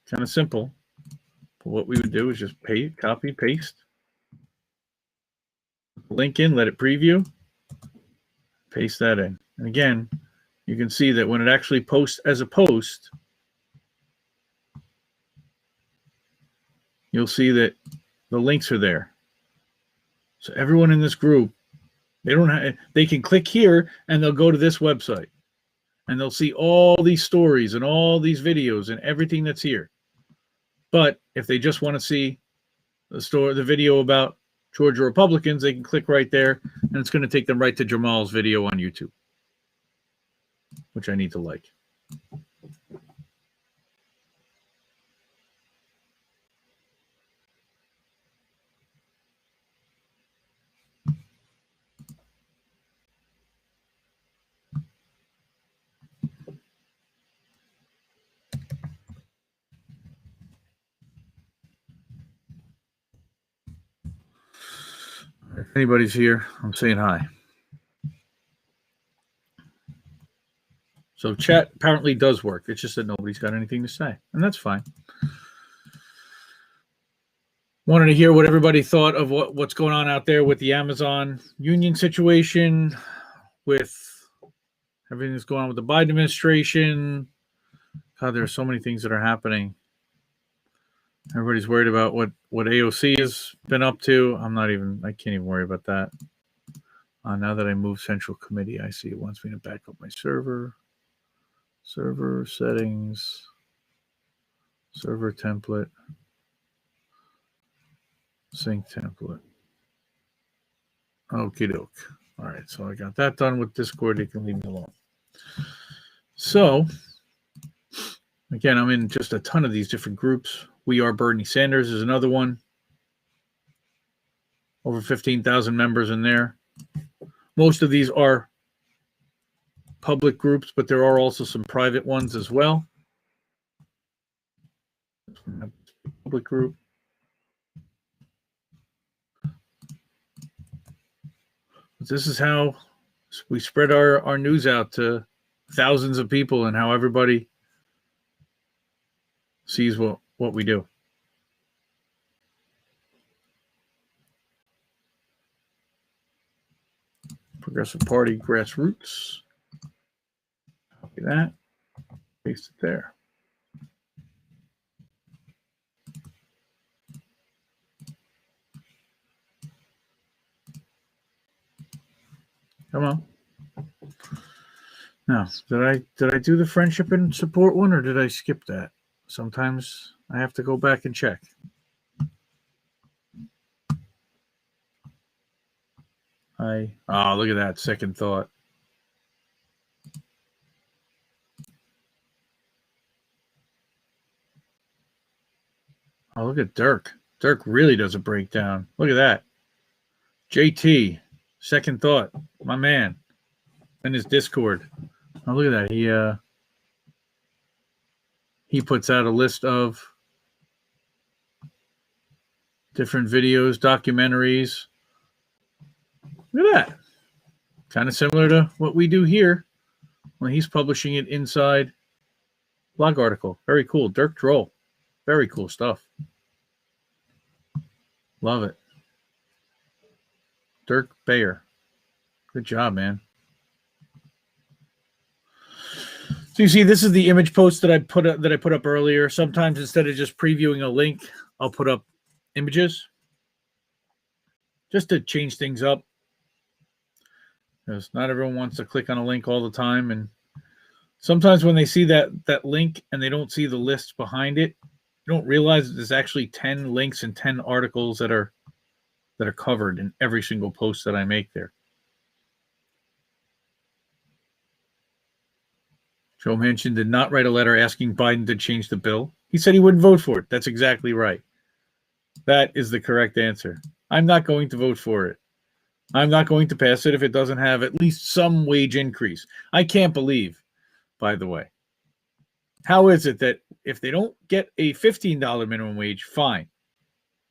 kind of simple. But what we would do is just copy, paste. Link in, let it preview. Paste that in. And again, you can see that when it actually posts as a post, you'll see that the links are there. So everyone in this group, they can click here and they'll go to this website and they'll see all these stories and all these videos and everything that's here. But if they just want to see the video about Georgia Republicans, they can click right there and it's going to take them right to Jamal's video on YouTube, which I need to like. If anybody's here, I'm saying hi. So chat apparently does work. It's just that nobody's got anything to say, and that's fine. Wanted to hear what everybody thought of what's going on out there with the Amazon union situation, with everything that's going on with the Biden administration. God, there are so many things that are happening. Everybody's worried about what AOC has been up to. I can't even worry about that. Now that I moved Central Committee, I see it wants me to back up my server. Server settings. Server template. Sync template. Okie doke. All right, so I got that done with Discord. You can leave me alone. So, again, I'm in just a ton of these different groups. We Are Bernie Sanders is another one. Over 15,000 members in there. Most of these are public groups, but there are also some private ones as well. Public group. This is how we spread our news out to thousands of people and how everybody sees what we do. Progressive Party grassroots. Copy that. Paste it there. Come on. Now, did I do the friendship and support one, or did I skip that? Sometimes I have to go back and check. Oh, look at that. Second thought. Oh, look at Dirk. Dirk really does a breakdown. Look at that. JT, second thought, my man, in his Discord. Oh, look at that. He puts out a list of different videos, documentaries. Look at that. Kind of similar to what we do here. Well, he's publishing it inside blog article. Very cool. Dirk Droll. Very cool stuff. Love it. Dirk Bayer. Good job, man. So you see, this is the image post that I put up earlier. Sometimes instead of just previewing a link, I'll put up images just to change things up. Because not everyone wants to click on a link all the time, and sometimes when they see that link and they don't see the list behind it, you don't realize that there's actually 10 links and 10 articles that are covered in every single post that I make there. Joe Manchin did not write a letter asking Biden to change the bill. He said he wouldn't vote for it. That's exactly right. That is the correct answer. I'm not going to vote for it. I'm not going to pass it if it doesn't have at least some wage increase. I can't believe, by the way, how is it that if they don't get a $15 minimum wage, fine,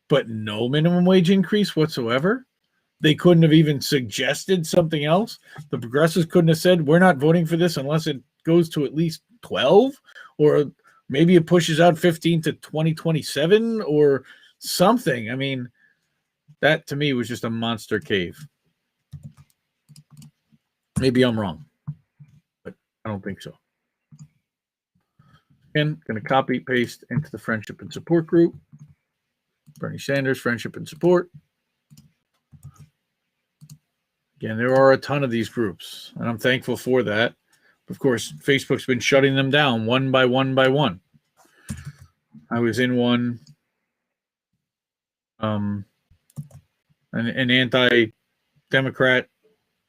but no minimum wage increase whatsoever? They couldn't have even suggested something else? The progressives couldn't have said, we're not voting for this unless it goes to at least 12, or maybe it pushes out 15 to 2027 or something. I mean, that to me was just a monster cave. Maybe I'm wrong, but I don't think so. Again, going to copy paste into the friendship and support group. Bernie Sanders, friendship and support. Again, there are a ton of these groups, and I'm thankful for that. Of course, Facebook's been shutting them down one by one by one. I was in one, an anti-Democrat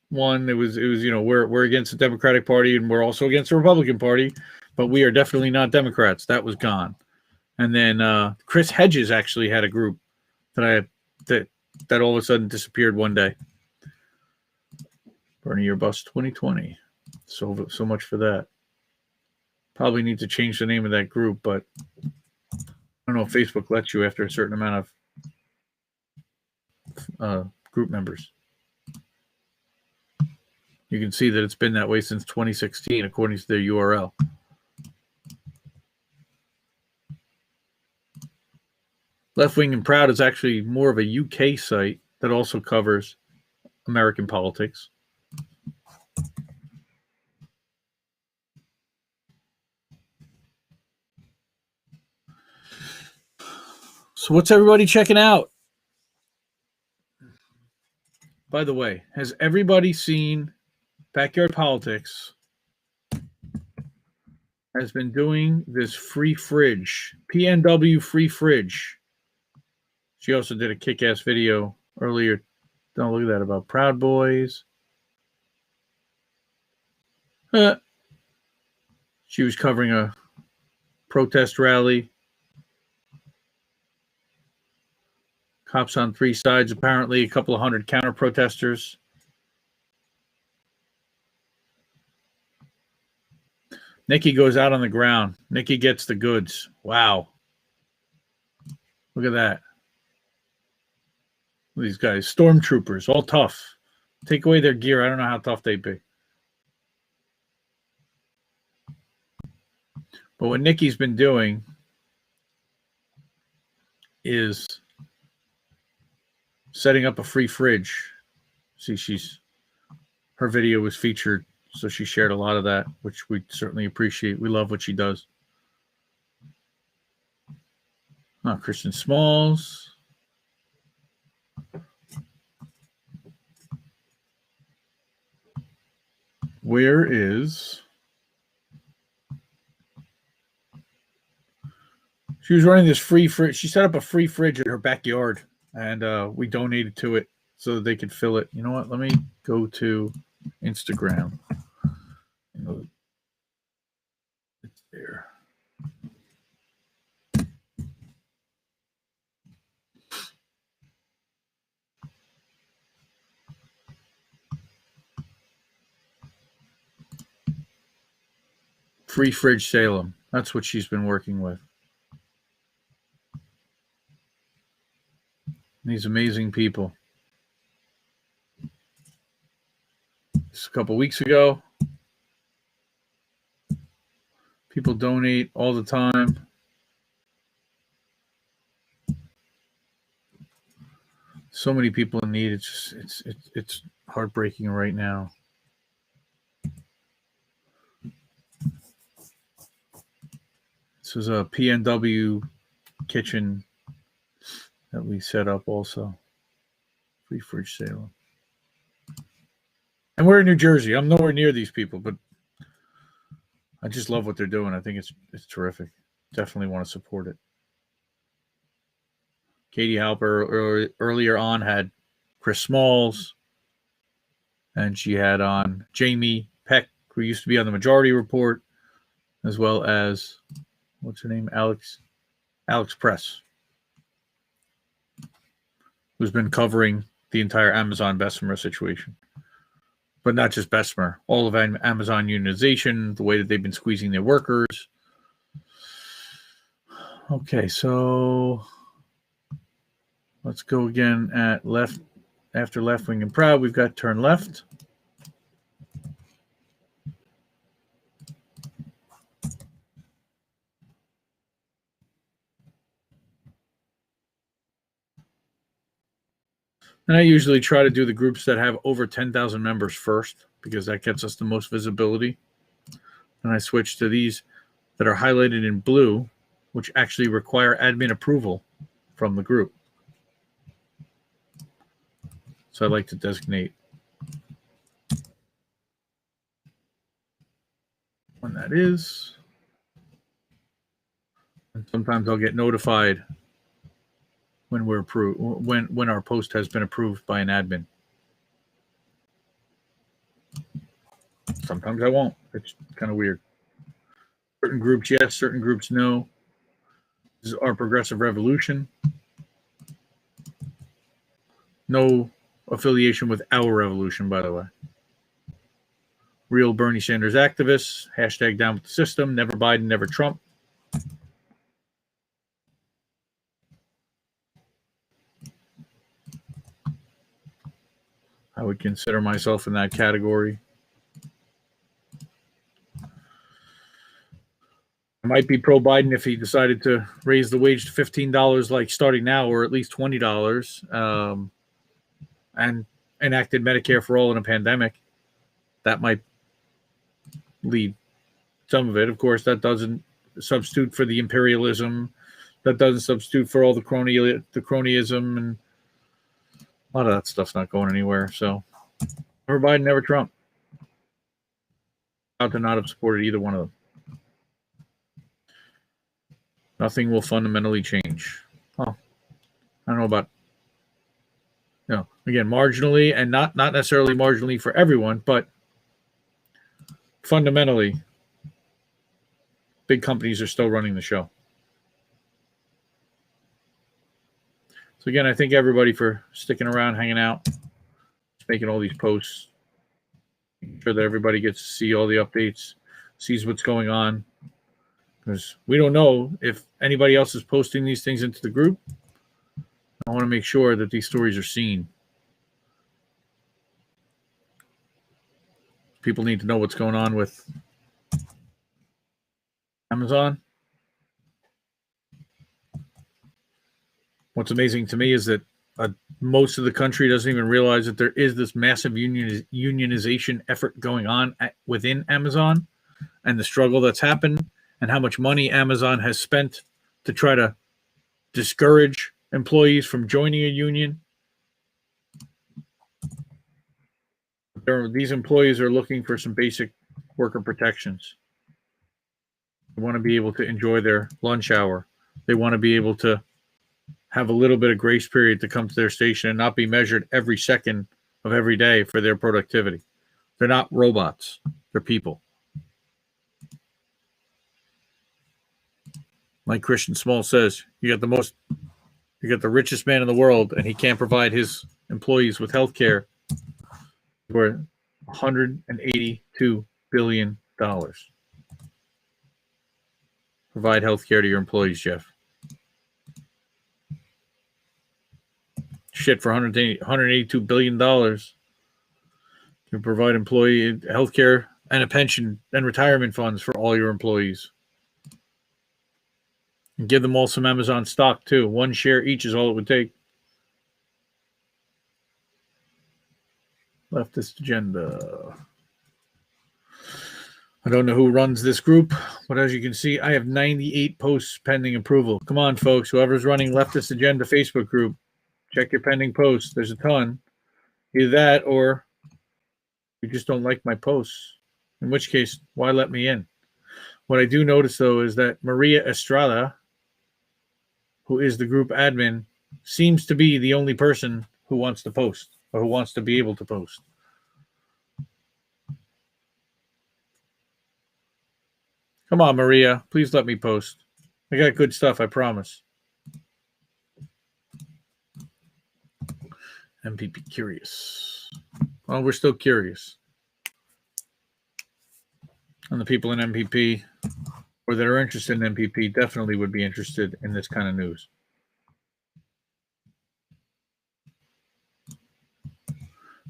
one. It was we're against the Democratic Party and we're also against the Republican Party, but we are definitely not Democrats. That was gone. And then Chris Hedges actually had a group that all of a sudden disappeared one day. Bernie Your Bus 2020. So much for that. Probably need to change the name of that group, but I don't know if Facebook lets you after a certain amount of group members. You can see that it's been that way since 2016, according to their URL. Left Wing and Proud is actually more of a UK site that also covers American politics. So what's everybody checking out? By the way, has everybody seen Backyard Politics has been doing this free fridge, PNW free fridge. She also did a kick-ass video earlier. Don't look at that, about Proud Boys. She was covering a protest rally. Cops on three sides, apparently a couple of hundred counter-protesters. Nikki goes out on the ground. Nikki gets the goods. Wow. Look at that. These guys, stormtroopers, all tough. Take away their gear. I don't know how tough they'd be. But what Nikki's been doing is setting up a free fridge. See, her video was featured, so she shared a lot of that, which we certainly appreciate. We love what she does. Oh, Christian Smalls. Where is... She was running this free fridge. She set up a free fridge in her backyard, and we donated to it so that they could fill it. You know what? Let me go to Instagram. It's there. Free Fridge Salem. That's what she's been working with. These amazing people. Just a couple weeks ago, people donate all the time. So many people in need. It's heartbreaking right now. This is a PNW kitchen that we set up also. Free fridge sale. And we're in New Jersey. I'm nowhere near these people, but I just love what they're doing. I think it's terrific. Definitely want to support it. Katie Halper earlier on had Chris Smalls, and she had on Jamie Peck, who used to be on the Majority Report, as well as, what's her name? Alex Press, who's been covering the entire Amazon Bessemer situation. But not just Bessemer, all of Amazon unionization, the way that they've been squeezing their workers. Okay, so let's go again at left. After Left Wing and Proud, we've got Turn Left. And I usually try to do the groups that have over 10,000 members first, because that gets us the most visibility. And I switch to these that are highlighted in blue, which actually require admin approval from the group. So I like to designate when that is. And sometimes I'll get notified when we're approved, when our post has been approved by an admin. Sometimes I won't. It's kind of weird. Certain groups, yes. Certain groups, no. This is our Progressive Revolution. No affiliation with Our Revolution, by the way. Real Bernie Sanders activists. Hashtag down with the system. Never Biden, never Trump. I would consider myself in that category. I might be pro-Biden if he decided to raise the wage to $15 like starting now, or at least $20, and enacted Medicare for all in a pandemic. That might lead some of it. Of course, that doesn't substitute for the imperialism. That doesn't substitute for all the cronyism, and a lot of that stuff's not going anywhere. So, never Biden, never Trump. Proud to not have supported either one of them. Nothing will fundamentally change. Well, I don't know about, again, marginally, and not necessarily marginally for everyone, but fundamentally, big companies are still running the show. So again, I thank everybody for sticking around, hanging out, making all these posts, making sure that everybody gets to see all the updates, sees what's going on. Because we don't know if anybody else is posting these things into the group. I want to make sure that these stories are seen. People need to know what's going on with Amazon. What's amazing to me is that most of the country doesn't even realize that there is this massive unionization effort going on within Amazon, and the struggle that's happened, and how much money Amazon has spent to try to discourage employees from joining a union. These employees are looking for some basic worker protections. They want to be able to enjoy their lunch hour. They want to be able to have a little bit of grace period to come to their station and not be measured every second of every day for their productivity. They're not robots. They're people. Like Christian Small says, you got the richest man in the world, and he can't provide his employees with health care for $182 billion. Provide health care to your employees, Jeff. Shit, for $182 billion to provide employee health care and a pension and retirement funds for all your employees. And give them all some Amazon stock, too. 1 share each is all it would take. Leftist agenda. I don't know who runs this group, but as you can see, I have 98 posts pending approval. Come on, folks. Whoever's running Leftist Agenda Facebook group, check your pending posts. There's a ton. Either that or you just don't like my posts, in which case, why let me in? What I do notice, though, is that Maria Estrada, who is the group admin, seems to be the only person who wants to post or who wants to be able to post. Come on, Maria. Please let me post. I got good stuff, I promise. MPP curious. Well, we're still curious. And the people in MPP or that are interested in MPP definitely would be interested in this kind of news.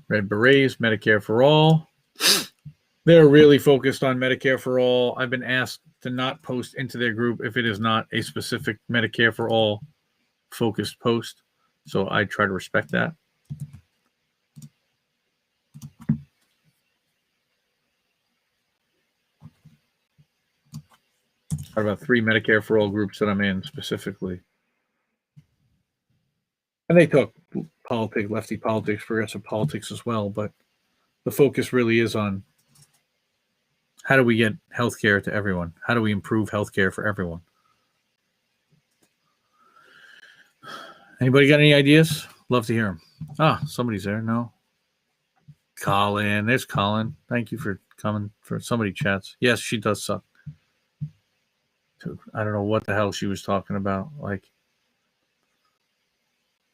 Red Berets, Medicare for All. They're really focused on Medicare for All. I've been asked to not post into their group if it is not a specific Medicare for All focused post. So I try to respect that. Got about 3 Medicare for All groups that I'm in specifically. And they talk politics, lefty politics, progressive politics as well, but the focus really is on how do we get healthcare to everyone? How do we improve healthcare for everyone? Anybody got any ideas? Love to hear them. Ah, somebody's there. No. Colin. There's Colin. Thank you for coming. For somebody chats. Yes, she does suck. I don't know what the hell she was talking about. Like,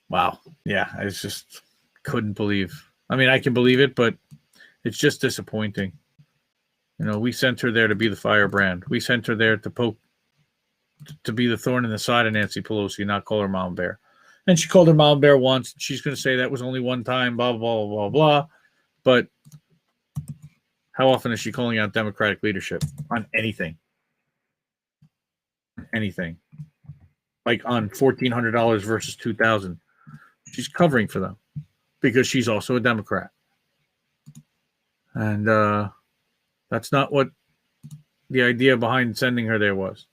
wow. Yeah, I just couldn't believe. I mean, I can believe it, but it's just disappointing. You know, we sent her there to be the firebrand. We sent her there to be the thorn in the side of Nancy Pelosi, not call her Mama Bear. And she called her Mama Bear once. She's going to say that was only one time, blah, blah, blah, blah, blah. But how often is she calling out Democratic leadership on anything? Anything. Like on $1,400 versus $2,000. She's covering for them because she's also a Democrat. And that's not what the idea behind sending her there was.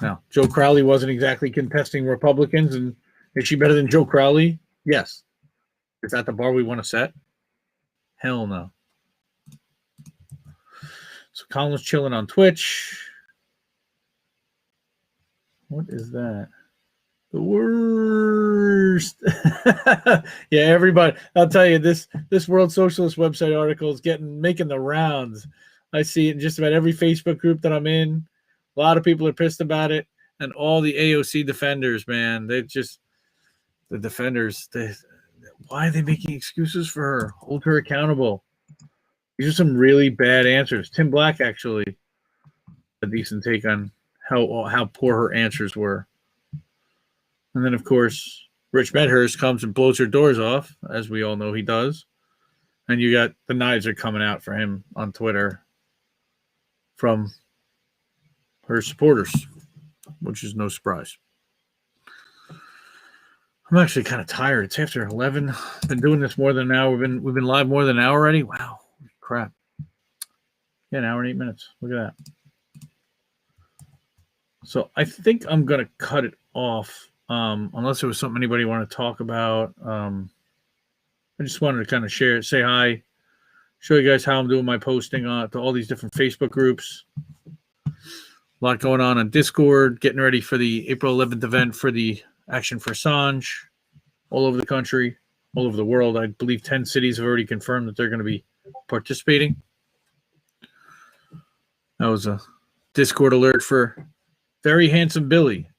Now, Joe Crowley wasn't exactly contesting Republicans, and is she better than Joe Crowley? Yes. Is that the bar we want to set? Hell no. So Colin's chilling on Twitch. What is that? The worst. Yeah, everybody. I'll tell you, this World Socialist website article is making the rounds. I see it in just about every Facebook group that I'm in. A lot of people are pissed about it, and all the AOC defenders, man, the defenders. Why are they making excuses for her? Hold her accountable. These are some really bad answers. Tim Black actually a decent take on how poor her answers were. And then, of course, Rich Medhurst comes and blows her doors off, as we all know he does. And you got the knives are coming out for him on Twitter from her supporters, which is no surprise. I'm actually kind of tired. It's after 11. Been doing this more than an hour. We've been live more than an hour already. Wow, crap. Yeah, an hour and 8 minutes. Look at that. So I think I'm gonna cut it off. Unless there was something anybody want to talk about. I just wanted to kind of share, say hi, show you guys how I'm doing my posting to all these different Facebook groups. A lot going on Discord, getting ready for the April 11th event for the Action for Assange all over the country, all over the world. I believe 10 cities have already confirmed that they're going to be participating. That was a Discord alert for Very Handsome Billy,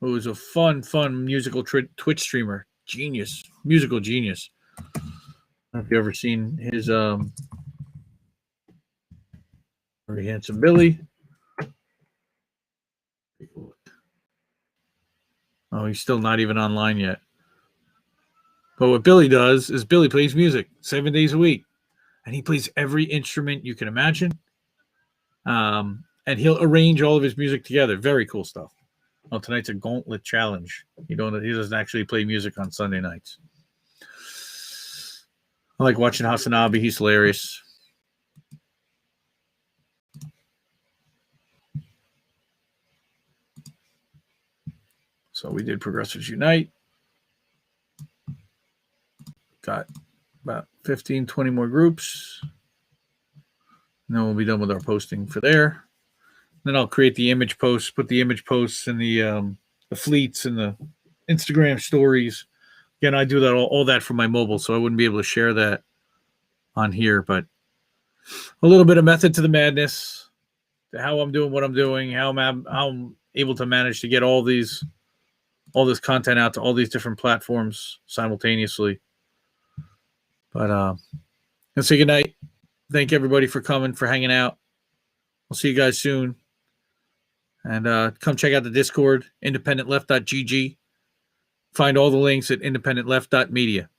who is a fun musical Twitch streamer. Genius. Musical genius. I don't know if you've ever seen his Very Handsome Billy. Oh, he's still not even online yet. But what Billy does is Billy plays music 7 days a week. And he plays every instrument you can imagine. And he'll arrange all of his music together. Very cool stuff. Oh, tonight's a gauntlet challenge. He doesn't actually play music on Sunday nights. I like watching Hasanabe. He's hilarious. So we did Progressives Unite. Got about 15, 20 more groups. And then we'll be done with our posting for there. Then I'll create the image posts, put the image posts in the fleets and the Instagram stories. Again, I do that all that from my mobile, so I wouldn't be able to share that on here. But a little bit of method to the madness, to how I'm doing what I'm doing, how I'm able to manage to get all this content out to all these different platforms simultaneously. But let's say goodnight. Thank everybody for coming, for hanging out. I'll see you guys soon. And come check out the Discord, IndependentLeft.gg. Find all the links at IndependentLeft.media.